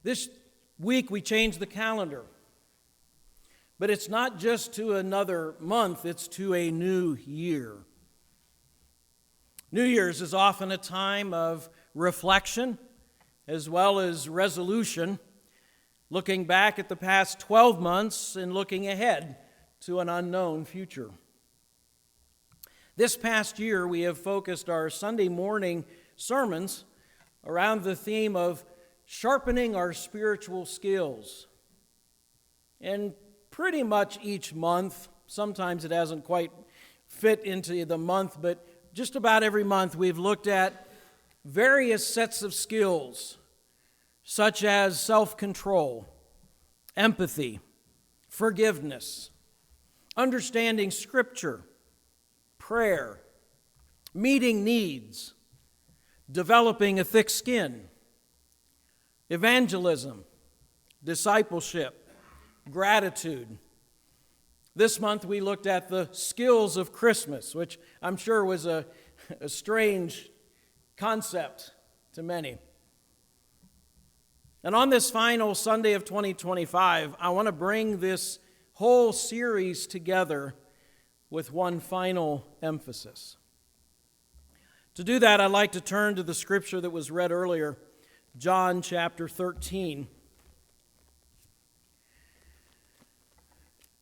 This week we changed the calendar. But it's not just to another month, it's to a new year. New Year's is often a time of reflection as well as resolution, looking back at the past 12 months and looking ahead to an unknown future. This past year, we have focused our Sunday morning sermons around the theme of sharpening our spiritual skills. And pretty much each month, sometimes it hasn't quite fit into the month, but just about every month we've looked at various sets of skills, such as self-control, empathy, forgiveness, understanding Scripture, prayer, meeting needs, developing a thick skin, evangelism, discipleship, gratitude. This month we looked at the skills of Christmas, which I'm sure was a strange concept to many. And on this final Sunday of 2025, I want to bring this whole series together with one final emphasis. To do that, I'd like to turn to the scripture that was read earlier, John chapter 13.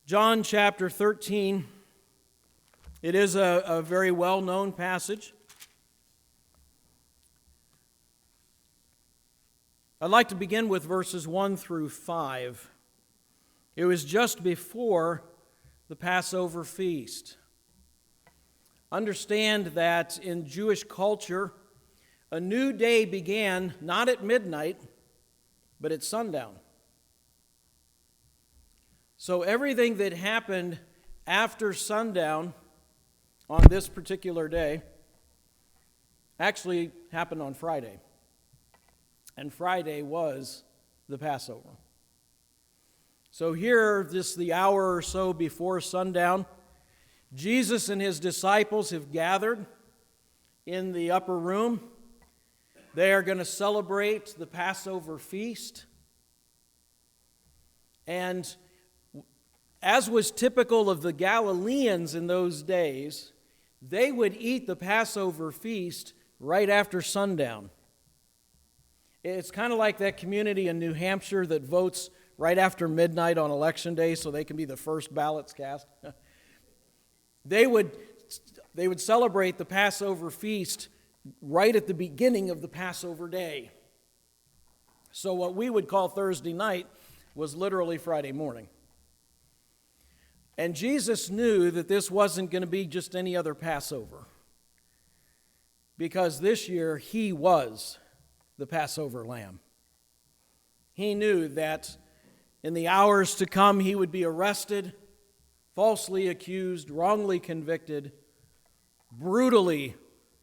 John chapter 13, it is a very well-known passage. I'd like to begin with verses 1 through 5. It was just before the Passover feast. Understand that in Jewish culture, a new day began not at midnight, but at sundown. So everything that happened after sundown on this particular day actually happened on Friday. And Friday was the Passover. So here, just the hour or so before sundown, Jesus and his disciples have gathered in the upper room. They are going to celebrate the Passover feast. And as was typical of the Galileans in those days, they would eat the Passover feast right after sundown. It's kind of like that community in New Hampshire that votes right after midnight on election day so they can be the first ballots cast. They would celebrate the Passover feast right at the beginning of the Passover day. So what we would call Thursday night was literally Friday morning. And Jesus knew that this wasn't going to be just any other Passover, because this year he was the Passover lamb. He knew that in the hours to come he would be arrested, falsely accused, wrongly convicted, brutally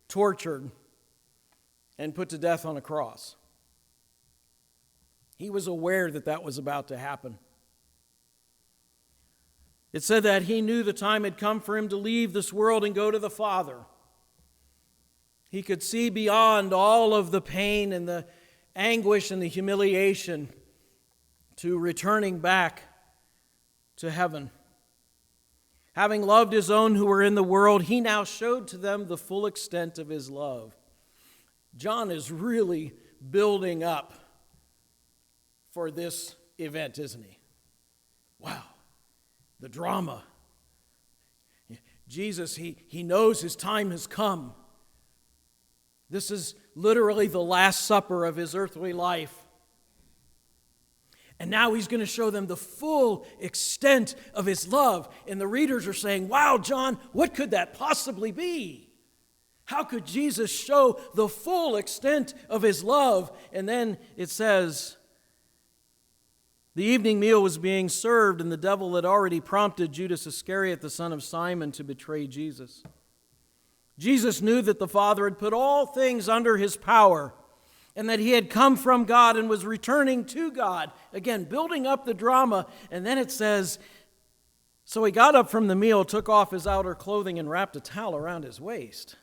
tortured, and put to death on a cross. He was aware that that was about to happen. It said that he knew the time had come for him to leave this world and go to the Father. He could see beyond all of the pain and the anguish and the humiliation to returning back to heaven. Having loved his own who were in the world, he now showed to them the full extent of his love. John is really building up for this event, isn't he? Wow, the drama. Jesus, he knows his time has come. This is literally the last supper of his earthly life. And now he's going to show them the full extent of his love. And the readers are saying, wow, John, what could that possibly be? How could Jesus show the full extent of his love? And then it says, the evening meal was being served, and the devil had already prompted Judas Iscariot, the son of Simon, to betray Jesus. Jesus knew that the Father had put all things under his power, and that he had come from God and was returning to God. Again, building up the drama. And then it says, so he got up from the meal, took off his outer clothing, and wrapped a towel around his waist.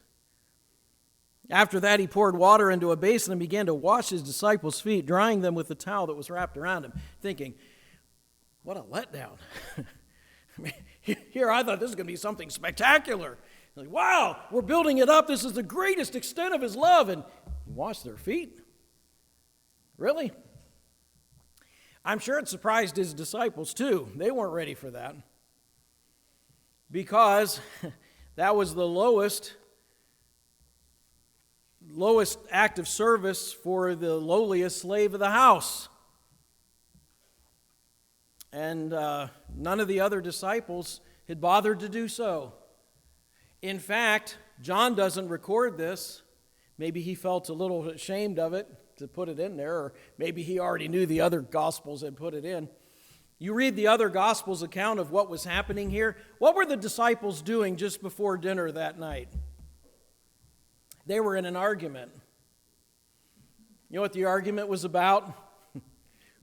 After that, he poured water into a basin and began to wash his disciples' feet, drying them with the towel that was wrapped around him, thinking, what a letdown. Here I thought this was going to be something spectacular. Like, wow, we're building it up. This is the greatest extent of his love. And he washed their feet? Really? I'm sure it surprised his disciples too. They weren't ready for that. Because that was the lowest act of service for the lowliest slave of the house. And none of the other disciples had bothered to do so. In fact, John doesn't record this. Maybe he felt a little ashamed of it to put it in there, or maybe he already knew the other Gospels had put it in. You read the other Gospels' account of what was happening here. What were the disciples doing just before dinner that night? They were in an argument. You know what the argument was about?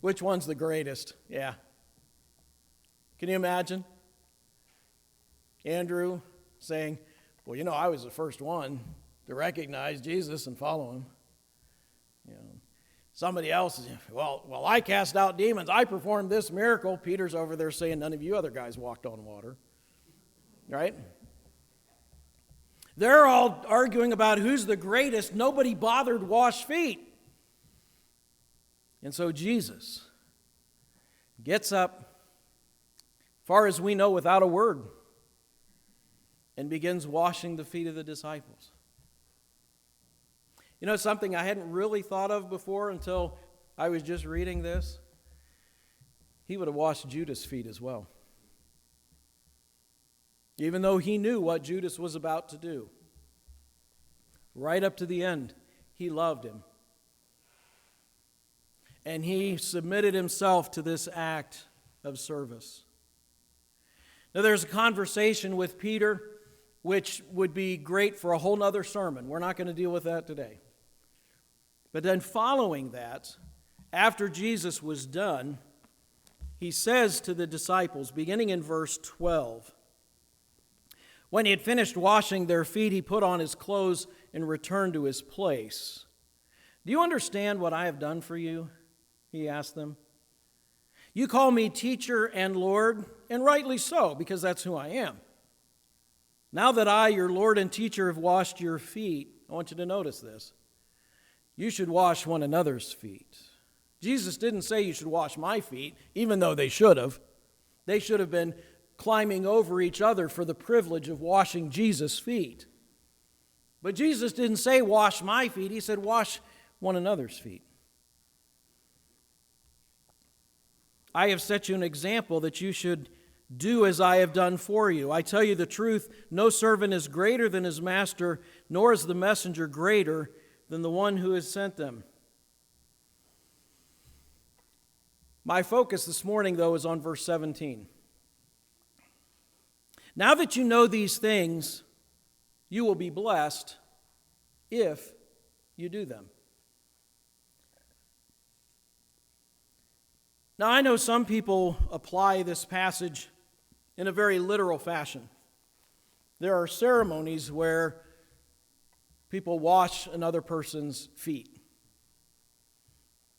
Which one's the greatest? Yeah. Can you imagine? Andrew saying, well, you know, I was the first one to recognize Jesus and follow him. You know, somebody else is, well, I cast out demons. I performed this miracle. Peter's over there saying, none of you other guys walked on water. Right? They're all arguing about who's the greatest. Nobody bothered to wash feet. And so Jesus gets up, far as we know, without a word, and begins washing the feet of the disciples. You know, something I hadn't really thought of before until I was just reading this? He would have washed Judas' feet as well. Even though he knew what Judas was about to do. Right up to the end, he loved him. And he submitted himself to this act of service. Now, there's a conversation with Peter, which would be great for a whole nother sermon. We're not going to deal with that today. But then following that, after Jesus was done, he says to the disciples, beginning in verse 12, when he had finished washing their feet, he put on his clothes and returned to his place. Do you understand what I have done for you? He asked them. You call me teacher and Lord, and rightly so, because that's who I am. Now that I, your Lord and teacher, have washed your feet, I want you to notice this. You should wash one another's feet. Jesus didn't say you should wash my feet, even though they should have. They should have been climbing over each other for the privilege of washing Jesus' feet. But Jesus didn't say wash my feet. He said wash one another's feet. I have set you an example that you should do as I have done for you. I tell you the truth, no servant is greater than his master, nor is the messenger greater than the one who has sent them. My focus this morning, though, is on verse 17. Now that you know these things, you will be blessed if you do them. Now, I know some people apply this passage in a very literal fashion. There are ceremonies where people wash another person's feet.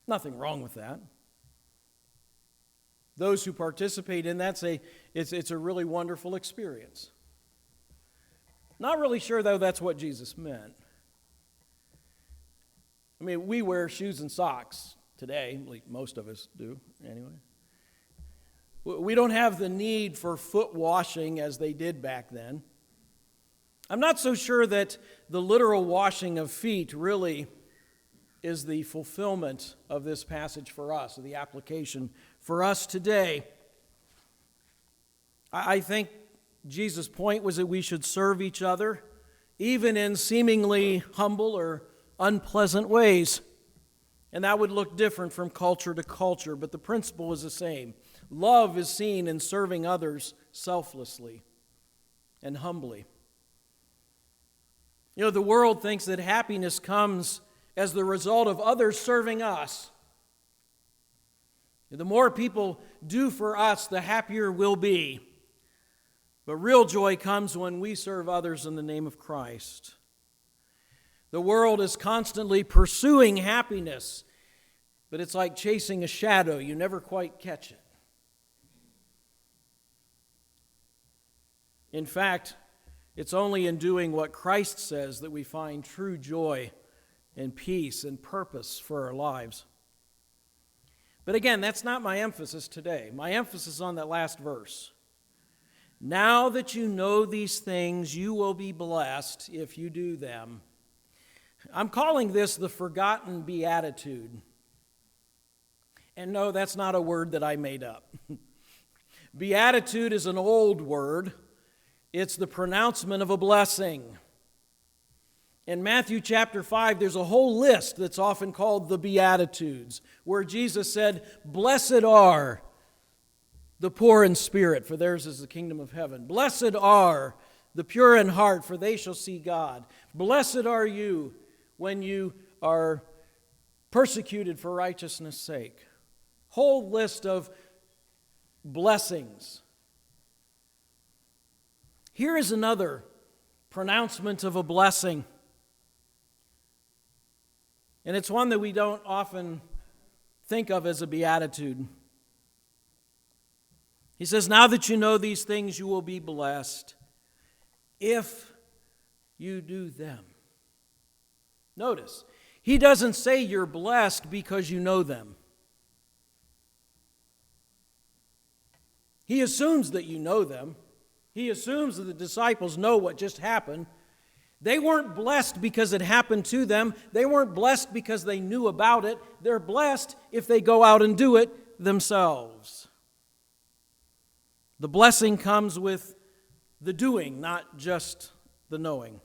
Nothing wrong with that. Those who participate in that say it's a really wonderful experience. Not really sure, though, that's what Jesus meant. I mean, we wear shoes and socks today, like most of us do, anyway. We don't have the need for foot washing as they did back then. I'm not so sure that the literal washing of feet really is the fulfillment of this passage for us, or the application for us today. I think Jesus' point was that we should serve each other, even in seemingly humble or unpleasant ways. And that would look different from culture to culture, but the principle is the same. Love is seen in serving others selflessly and humbly. You know, the world thinks that happiness comes as the result of others serving us. The more people do for us, the happier we'll be. But real joy comes when we serve others in the name of Christ. The world is constantly pursuing happiness, but it's like chasing a shadow. You never quite catch it. In fact, it's only in doing what Christ says that we find true joy and peace and purpose for our lives. But again, that's not my emphasis today. My emphasis is on that last verse. Now that you know these things, you will be blessed if you do them. I'm calling this the forgotten beatitude. And no, that's not a word that I made up. Beatitude is an old word. It's the pronouncement of a blessing. In Matthew chapter 5, there's a whole list that's often called the Beatitudes, where Jesus said, "Blessed are the poor in spirit, for theirs is the kingdom of heaven. Blessed are the pure in heart, for they shall see God. Blessed are you when you are persecuted for righteousness' sake." Whole list of blessings. Here is another pronouncement of a blessing. And it's one that we don't often think of as a beatitude. He says, "Now that you know these things, you will be blessed if you do them." Notice, he doesn't say you're blessed because you know them. He assumes that you know them. He assumes that the disciples know what just happened. They weren't blessed because it happened to them. They weren't blessed because they knew about it. They're blessed if they go out and do it themselves. The blessing comes with the doing, not just the knowing.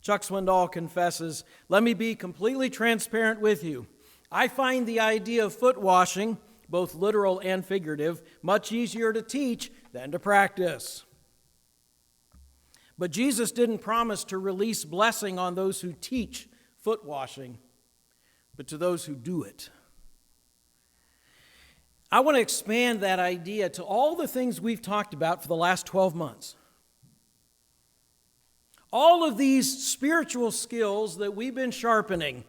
Chuck Swindoll confesses, "Let me be completely transparent with you. I find the idea of foot washing, both literal and figurative, much easier to teach than to practice." But Jesus didn't promise to release blessing on those who teach foot washing, but to those who do it. I want to expand that idea to all the things we've talked about for the last 12 months. All of these spiritual skills that we've been sharpening,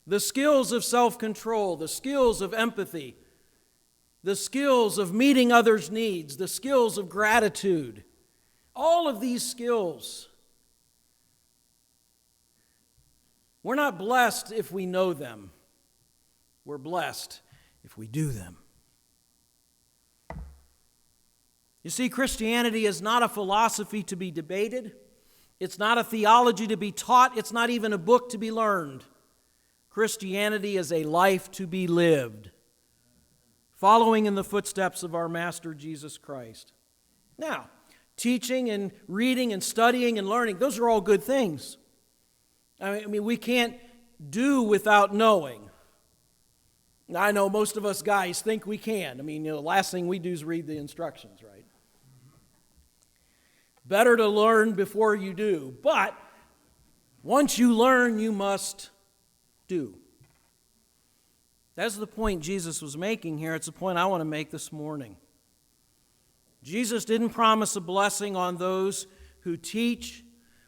the skills of self-control, the skills of empathy, the skills of meeting others' needs, the skills of gratitude, all of these skills, we're not blessed if we know them. We're blessed if we do them. You see, Christianity is not a philosophy to be debated. It's not a theology to be taught. It's not even a book to be learned. Christianity is a life to be lived, following in the footsteps of our Master Jesus Christ. Now, teaching and reading and studying and learning, those are all good things. I mean, we can't do without knowing. I know most of us guys think we can. I mean, the last thing we do is read the instructions, right? Better to learn before you do. But once you learn, you must do. That's the point Jesus was making here. It's a point I want to make this morning. Jesus didn't promise a blessing on those who teach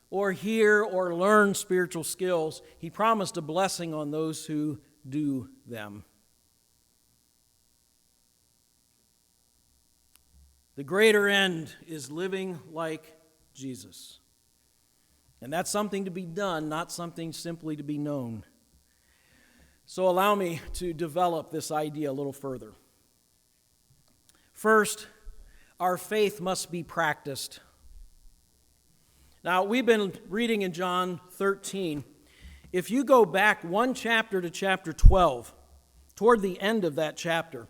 or hear or learn spiritual skills. He promised a blessing on those who do them. The greater end is living like Jesus. And that's something to be done, not something simply to be known. So allow me to develop this idea a little further. First, our faith must be practiced. Now, we've been reading in John 13. If you go back one chapter to chapter 12, toward the end of that chapter,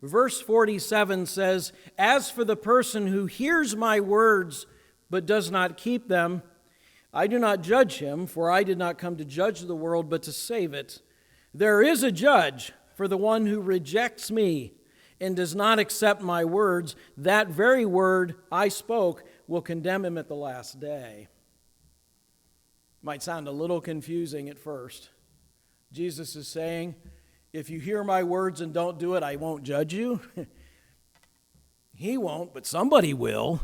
verse 47 says, "As for the person who hears my words but does not keep them, I do not judge him, for I did not come to judge the world but to save it. There is a judge for the one who rejects me and does not accept my words. That very word I spoke will condemn him at the last day." Might sound a little confusing at first. Jesus is saying, if you hear my words and don't do it, I won't judge you. He won't, but somebody will.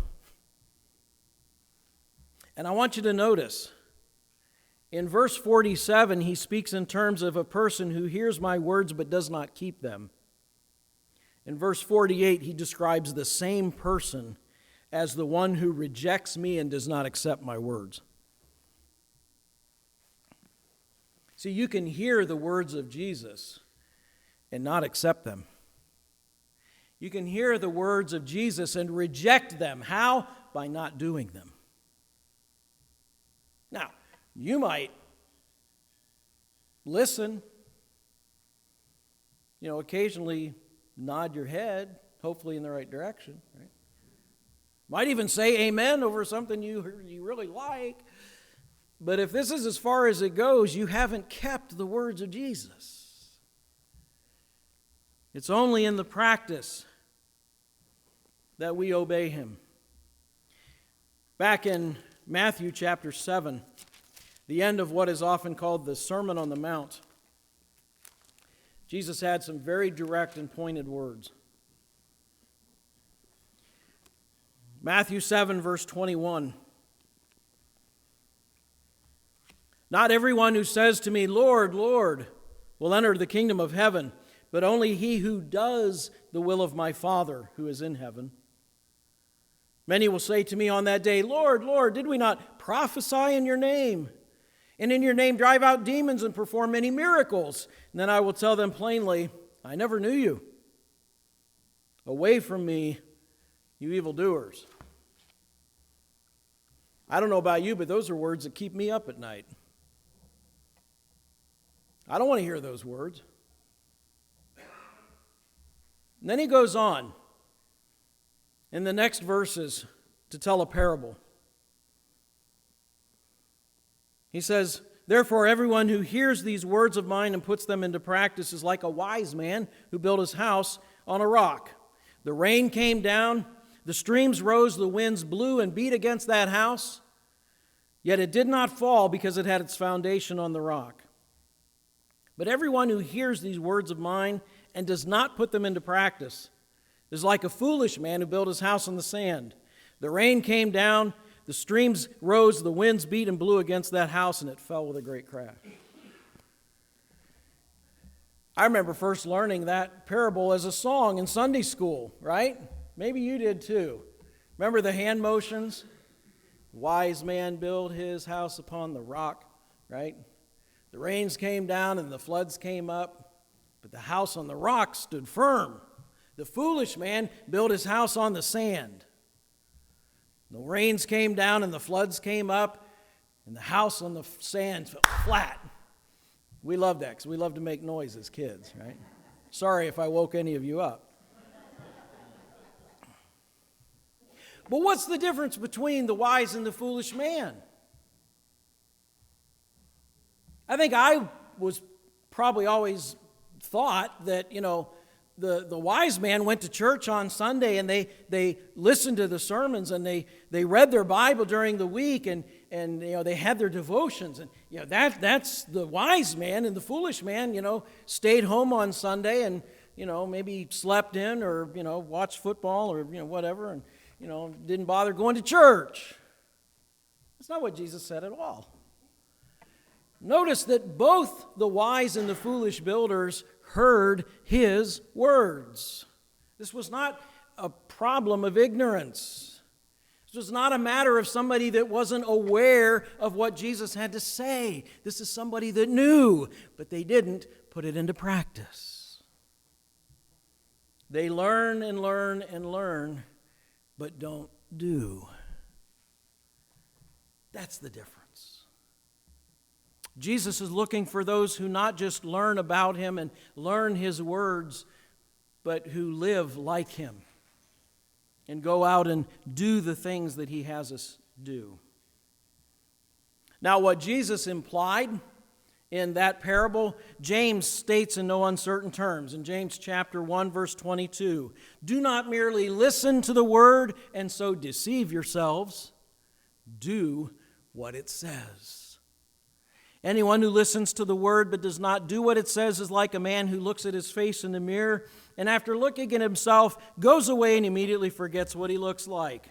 And I want you to notice, in verse 47, he speaks in terms of a person who hears my words but does not keep them. In verse 48, he describes the same person as the one who rejects me and does not accept my words. See, you can hear the words of Jesus and not accept them. You can hear the words of Jesus and reject them. How? By not doing them. Now, you might listen, occasionally nod your head, hopefully in the right direction, right? Might even say amen over something you really like. But if this is as far as it goes, you haven't kept the words of Jesus. It's only in the practice that we obey him. Back in Matthew chapter 7, the end of what is often called the Sermon on the Mount, Jesus had some very direct and pointed words. Matthew 7, verse 21. Not everyone who says to me, Lord, Lord, will enter the kingdom of heaven, but only he who does the will of my Father who is in heaven. Many will say to me on that day, Lord, Lord, did we not prophesy in your name? And in your name drive out demons and perform many miracles? And then I will tell them plainly, I never knew you. Away from me, you evildoers. I don't know about you, but those are words that keep me up at night. I don't want to hear those words. And then he goes on in the next verses to tell a parable. He says, therefore everyone who hears these words of mine and puts them into practice is like a wise man who built his house on a rock. The rain came down, the streams rose, the winds blew and beat against that house, yet it did not fall because it had its foundation on the rock. But everyone who hears these words of mine and does not put them into practice is like a foolish man who built his house on the sand. The rain came down, the streams rose, the winds beat and blew against that house, and it fell with a great crash. I remember first learning that parable as a song in Sunday school, right? Maybe you did too. Remember the hand motions? Wise man built his house upon the rock, right? The rains came down and the floods came up, but the house on the rock stood firm. The foolish man built his house on the sand. The rains came down and the floods came up, and the house on the sand fell flat. We love that because we love to make noise as kids, right? Sorry if I woke any of you up. But what's the difference between the wise and the foolish man? I think I was probably always thought that, the wise man went to church on Sunday and they listened to the sermons and they read their Bible during the week and they had their devotions. And that's the wise man, and the foolish man, stayed home on Sunday and, maybe slept in or, watched football or, whatever, and, didn't bother going to church. That's not what Jesus said at all. Notice that both the wise and the foolish builders heard his words. This was not a problem of ignorance. This was not a matter of somebody that wasn't aware of what Jesus had to say. This is somebody that knew, but they didn't put it into practice. They learn and learn and learn, but don't do. That's the difference. Jesus is looking for those who not just learn about him and learn his words, but who live like him and go out and do the things that he has us do. Now, what Jesus implied in that parable, James states in no uncertain terms. In James chapter 1, verse 22, do not merely listen to the word and so deceive yourselves. Do what it says. Anyone who listens to the word but does not do what it says is like a man who looks at his face in the mirror and after looking at himself goes away and immediately forgets what he looks like.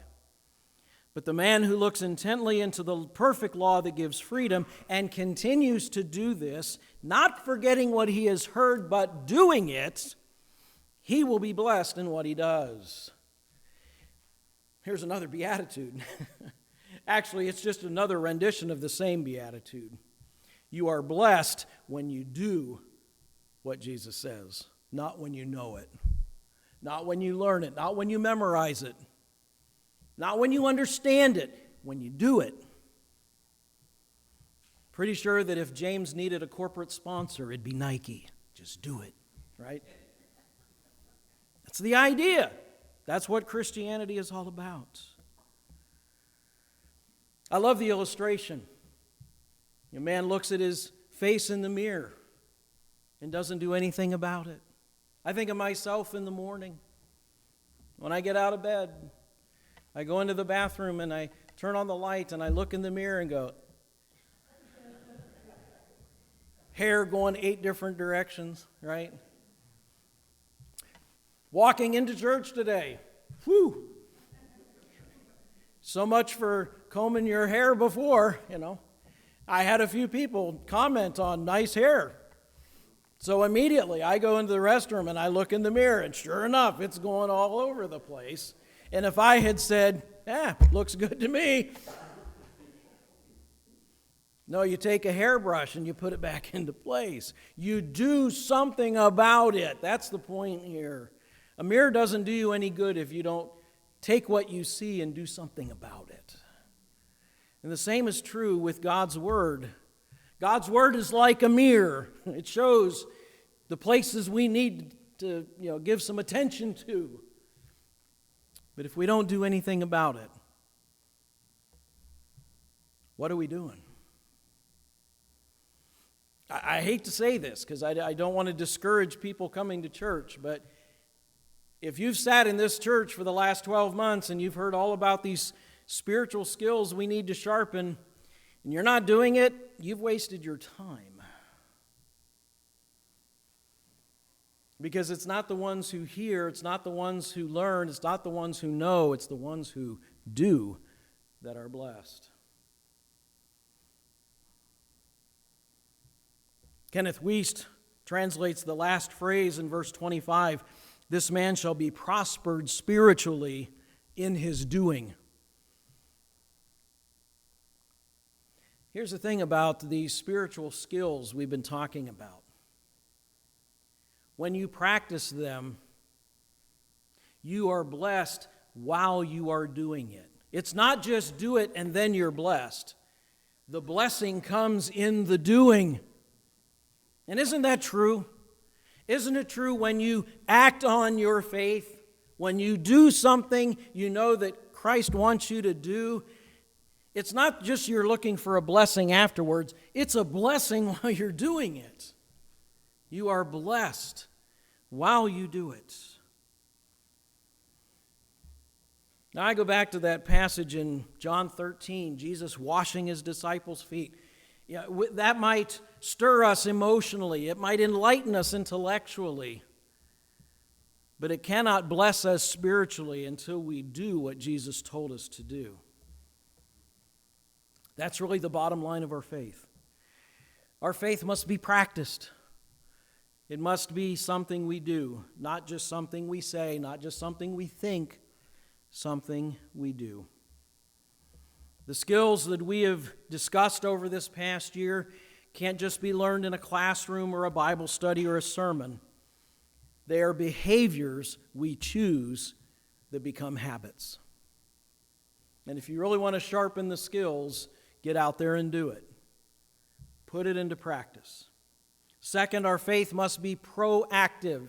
But the man who looks intently into the perfect law that gives freedom and continues to do this, not forgetting what he has heard, but doing it, he will be blessed in what he does. Here's another beatitude. Actually, it's just another rendition of the same beatitude. You are blessed when you do what Jesus says, not when you know it, not when you learn it, not when you memorize it, not when you understand it, when you do it. Pretty sure that if James needed a corporate sponsor, it'd be Nike. Just do it, right? That's the idea. That's what Christianity is all about. I love the illustration. A man looks at his face in the mirror and doesn't do anything about it. I think of myself in the morning. When I get out of bed, I go into the bathroom and I turn on the light and I look in the mirror and go, hair going 8 different directions, right? Walking into church today, whew. So much for combing your hair before, I had a few people comment on nice hair. So immediately I go into the restroom and I look in the mirror and sure enough, it's going all over the place. And if I had said, looks good to me. No, you take a hairbrush and you put it back into place. You do something about it. That's the point here. A mirror doesn't do you any good if you don't take what you see and do something about it. And the same is true with God's Word. God's Word is like a mirror. It shows the places we need to, give some attention to. But if we don't do anything about it, what are we doing? I hate to say this because I don't want to discourage people coming to church, but if you've sat in this church for the last 12 months and you've heard all about these spiritual skills we need to sharpen, and you're not doing it, you've wasted your time. Because it's not the ones who hear, it's not the ones who learn, it's not the ones who know, it's the ones who do that are blessed. Kenneth Wiest translates the last phrase in verse 25, this man shall be prospered spiritually in his doing. Here's the thing about these spiritual skills we've been talking about. When you practice them, you are blessed while you are doing it. It's not just do it and then you're blessed. The blessing comes in the doing. And isn't that true? Isn't it true when you act on your faith, when you do something you know that Christ wants you to do, it's not just you're looking for a blessing afterwards, it's a blessing while you're doing it. You are blessed while you do it. Now I go back to that passage in John 13, Jesus washing his disciples' feet. Yeah, that might stir us emotionally. It might enlighten us intellectually. But it cannot bless us spiritually until we do what Jesus told us to do. That's really the bottom line of our faith. Our faith must be practiced. It must be something we do, not just something we say, not just something we think, something we do. The skills that we have discussed over this past year can't just be learned in a classroom or a Bible study or a sermon. They are behaviors we choose that become habits. And if you really want to sharpen the skills, get out there and do it. Put it into practice. Second, our faith must be proactive.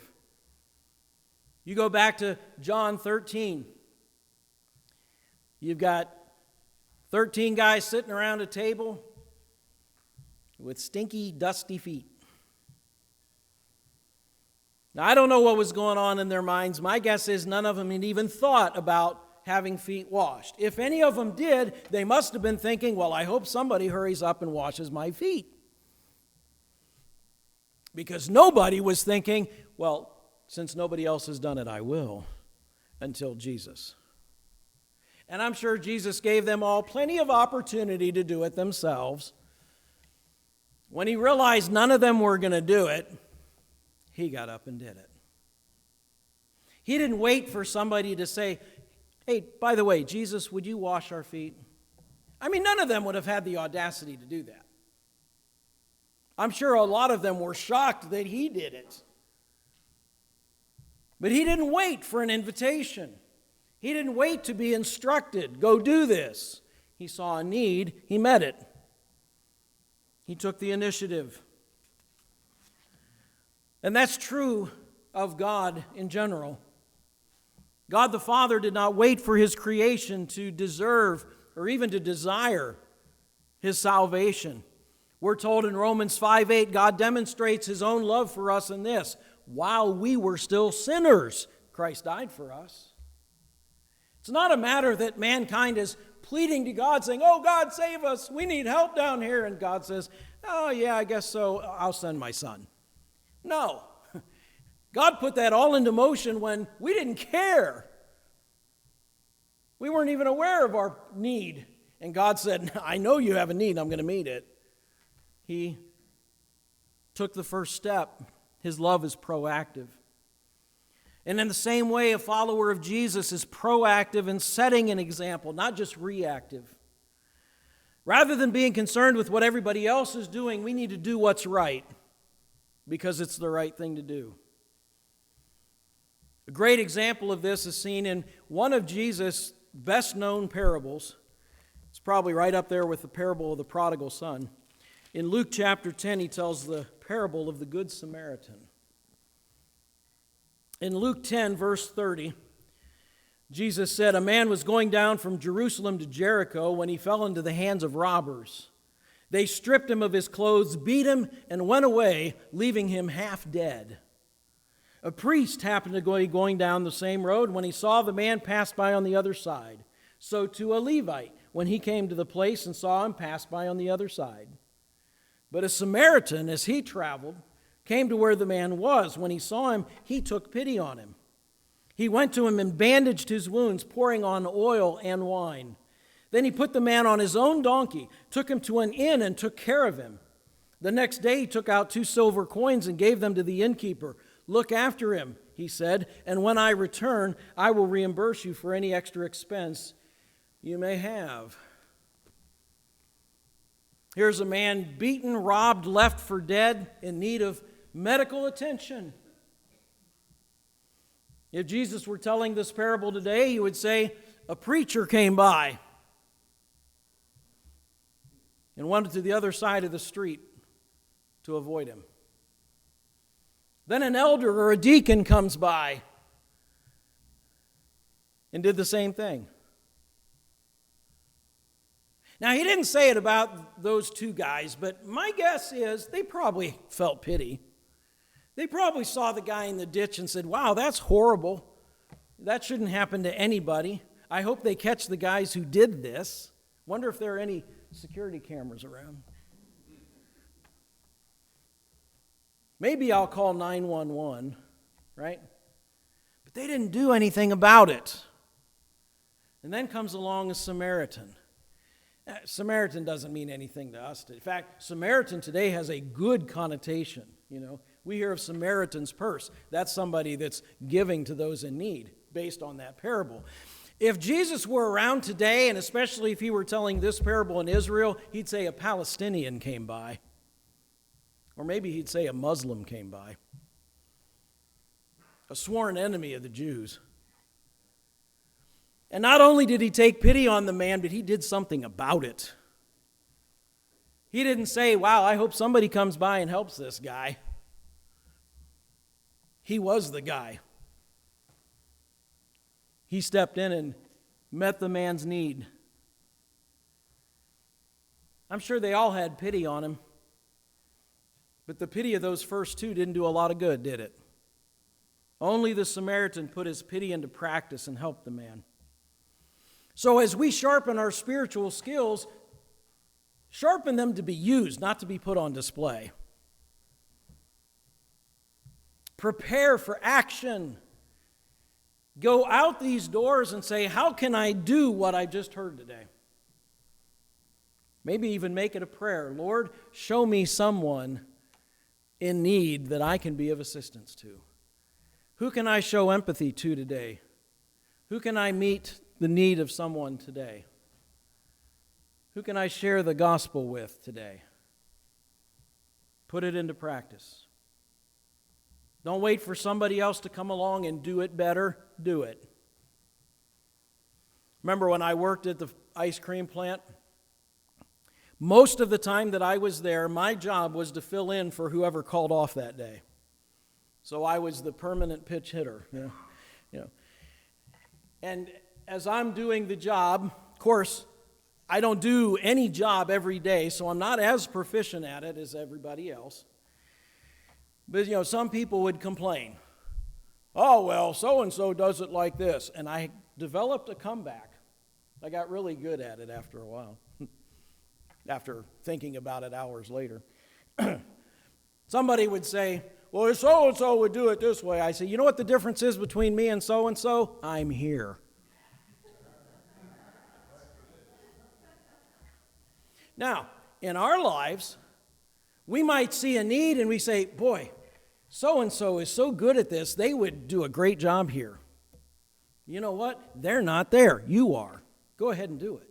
You go back to John 13. You've got 13 guys sitting around a table with stinky, dusty feet. Now, I don't know what was going on in their minds. My guess is none of them had even thought about having feet washed. If any of them did, they must have been thinking, well, I hope somebody hurries up and washes my feet. Because nobody was thinking, well, since nobody else has done it, I will, until Jesus. And I'm sure Jesus gave them all plenty of opportunity to do it themselves. When he realized none of them were going to do it, he got up and did it. He didn't wait for somebody to say, hey, by the way, Jesus, would you wash our feet? I mean, none of them would have had the audacity to do that. I'm sure a lot of them were shocked that he did it. But he didn't wait for an invitation. He didn't wait to be instructed, go do this. He saw a need, he met it. He took the initiative. And that's true of God in general. God the Father did not wait for his creation to deserve or even to desire his salvation. We're told in Romans 5:8, God demonstrates his own love for us in this: while we were still sinners, Christ died for us. It's not a matter that mankind is pleading to God saying, oh, God, save us, we need help down here. And God says, oh, yeah, I guess so, I'll send my son. No. God put that all into motion when we didn't care. We weren't even aware of our need. And God said, I know you have a need, I'm going to meet it. He took the first step. His love is proactive. And in the same way, a follower of Jesus is proactive in setting an example, not just reactive. Rather than being concerned with what everybody else is doing, we need to do what's right because it's the right thing to do. A great example of this is seen in one of Jesus' best-known parables. It's probably right up there with the parable of the prodigal son. In Luke chapter 10, he tells the parable of the Good Samaritan. In Luke 10, verse 30, Jesus said, a man was going down from Jerusalem to Jericho when he fell into the hands of robbers. They stripped him of his clothes, beat him, and went away, leaving him half dead. A priest happened to be going down the same road when he saw the man pass by on the other side. So too a Levite, when he came to the place and saw him, passed by on the other side. But a Samaritan, as he traveled, came to where the man was. When he saw him, he took pity on him. He went to him and bandaged his wounds, pouring on oil and wine. Then he put the man on his own donkey, took him to an inn, and took care of him. The next day he took out 2 silver coins and gave them to the innkeeper. Look after him, he said, and when I return, I will reimburse you for any extra expense you may have. Here's a man beaten, robbed, left for dead, in need of medical attention. If Jesus were telling this parable today, he would say, a preacher came by and went to the other side of the street to avoid him. Then an elder or a deacon comes by and did the same thing. Now, he didn't say it about those 2 guys, but my guess is they probably felt pity. They probably saw the guy in the ditch and said, wow, that's horrible. That shouldn't happen to anybody. I hope they catch the guys who did this. Wonder if there are any security cameras around. Maybe I'll call 911, right? But they didn't do anything about it. And then comes along a Samaritan. Samaritan doesn't mean anything to us. In fact, Samaritan today has a good connotation. We hear of Samaritan's purse. That's somebody that's giving to those in need, based on that parable. If Jesus were around today, and especially if he were telling this parable in Israel, he'd say a Palestinian came by. Or maybe he'd say a Muslim came by. A sworn enemy of the Jews. And not only did he take pity on the man, but he did something about it. He didn't say, wow, I hope somebody comes by and helps this guy. He was the guy. He stepped in and met the man's need. I'm sure they all had pity on him. But the pity of those first 2 didn't do a lot of good, did it? Only the Samaritan put his pity into practice and helped the man. So as we sharpen our spiritual skills, sharpen them to be used, not to be put on display. Prepare for action. Go out these doors and say, how can I do what I just heard today? Maybe even make it a prayer. Lord, show me someone in need that I can be of assistance to. Who can I show empathy to today? Who can I meet the need of someone today? Who can I share the gospel with today? Put it into practice. Don't wait for somebody else to come along and do it better. Do it. Remember when I worked at the ice cream plant? Most of the time that I was there, my job was to fill in for whoever called off that day. So I was the permanent pitch hitter. You know. And as I'm doing the job, of course, I don't do any job every day, so I'm not as proficient at it as everybody else. But, some people would complain. Oh, well, so-and-so does it like this. And I developed a comeback. I got really good at it after a while, after thinking about it hours later. Somebody would say, well, so-and-so would do it this way. I say, you know what the difference is between me and so-and-so? I'm here. Now, in our lives, we might see a need and we say, boy, so-and-so is so good at this, they would do a great job here. You know what? They're not there. You are. Go ahead and do it.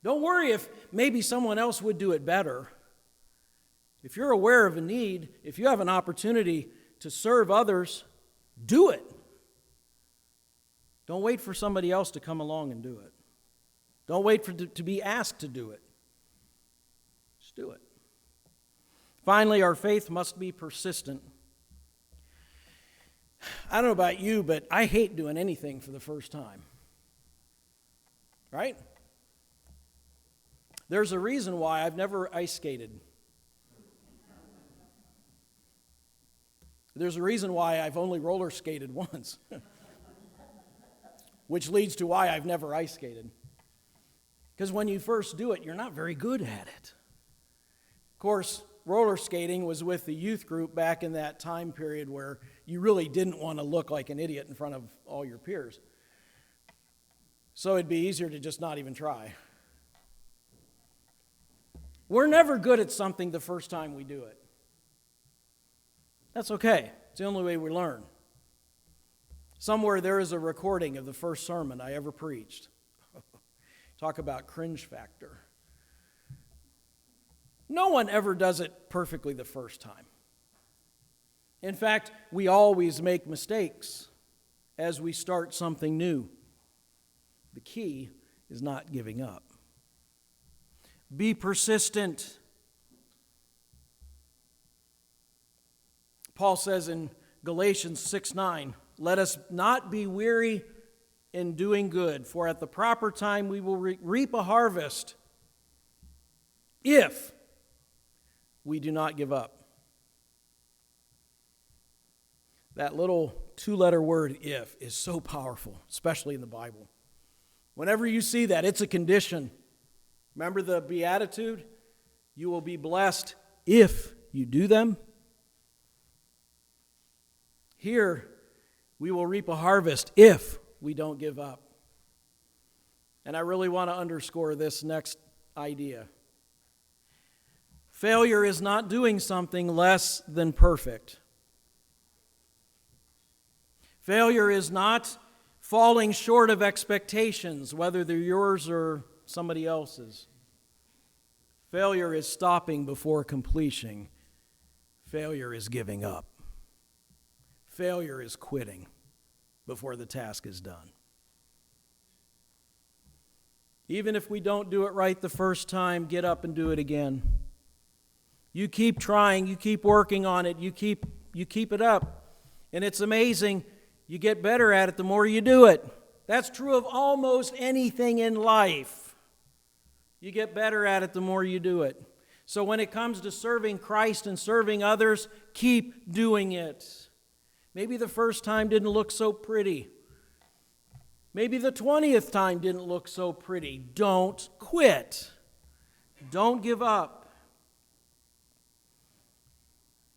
Don't worry if maybe someone else would do it better. If you're aware of a need, if you have an opportunity to serve others, do it. Don't wait for somebody else to come along and do it. Don't wait to be asked to do it. Just do it. Finally, our faith must be persistent. I don't know about you, but I hate doing anything for the first time. Right? There's a reason why I've never ice skated. There's a reason why I've only roller skated once, which leads to why I've never ice skated. Because when you first do it, you're not very good at it. Of course, roller skating was with the youth group back in that time period where you really didn't want to look like an idiot in front of all your peers. So it'd be easier to just not even try. We're never good at something the first time we do it. That's okay. It's the only way we learn. Somewhere there is a recording of the first sermon I ever preached. Talk about cringe factor. No one ever does it perfectly the first time. In fact, we always make mistakes as we start something new. The key is not giving up. Be persistent. Paul says in Galatians 6:9, let us not be weary in doing good, for at the proper time we will reap a harvest if we do not give up. That little two-letter word, if, is so powerful, especially in the Bible. Whenever you see that, it's a condition. Remember the Beatitude? You will be blessed if you do them. Here, we will reap a harvest if we don't give up. And I really want to underscore this next idea. Failure is not doing something less than perfect. Failure is not falling short of expectations, whether they're yours or somebody else's. Failure is stopping before completion. Failure is giving up. Failure is quitting before the task is done. Even if we don't do it right the first time, get up and do it again. You keep trying, you keep working on it, you keep it up. And it's amazing, you get better at it the more you do it. That's true of almost anything in life. You get better at it the more you do it. So when it comes to serving Christ and serving others, keep doing it. Maybe the first time didn't look so pretty. Maybe the 20th time didn't look so pretty. Don't quit. Don't give up.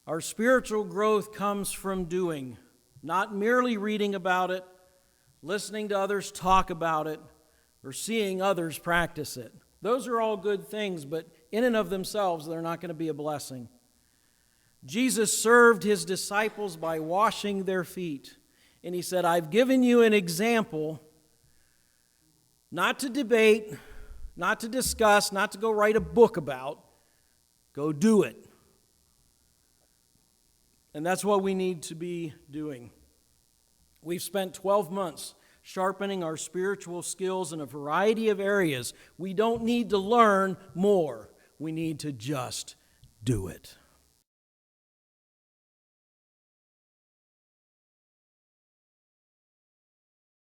Our spiritual growth comes from doing, not merely reading about it, listening to others talk about it, or seeing others practice it. Those are all good things, but in and of themselves, they're not going to be a blessing. Jesus served his disciples by washing their feet. And he said, I've given you an example, not to debate, not to discuss, not to go write a book about. Go do it. And that's what we need to be doing. We've spent 12 months sharpening our spiritual skills in a variety of areas. We don't need to learn more. We need to just do it.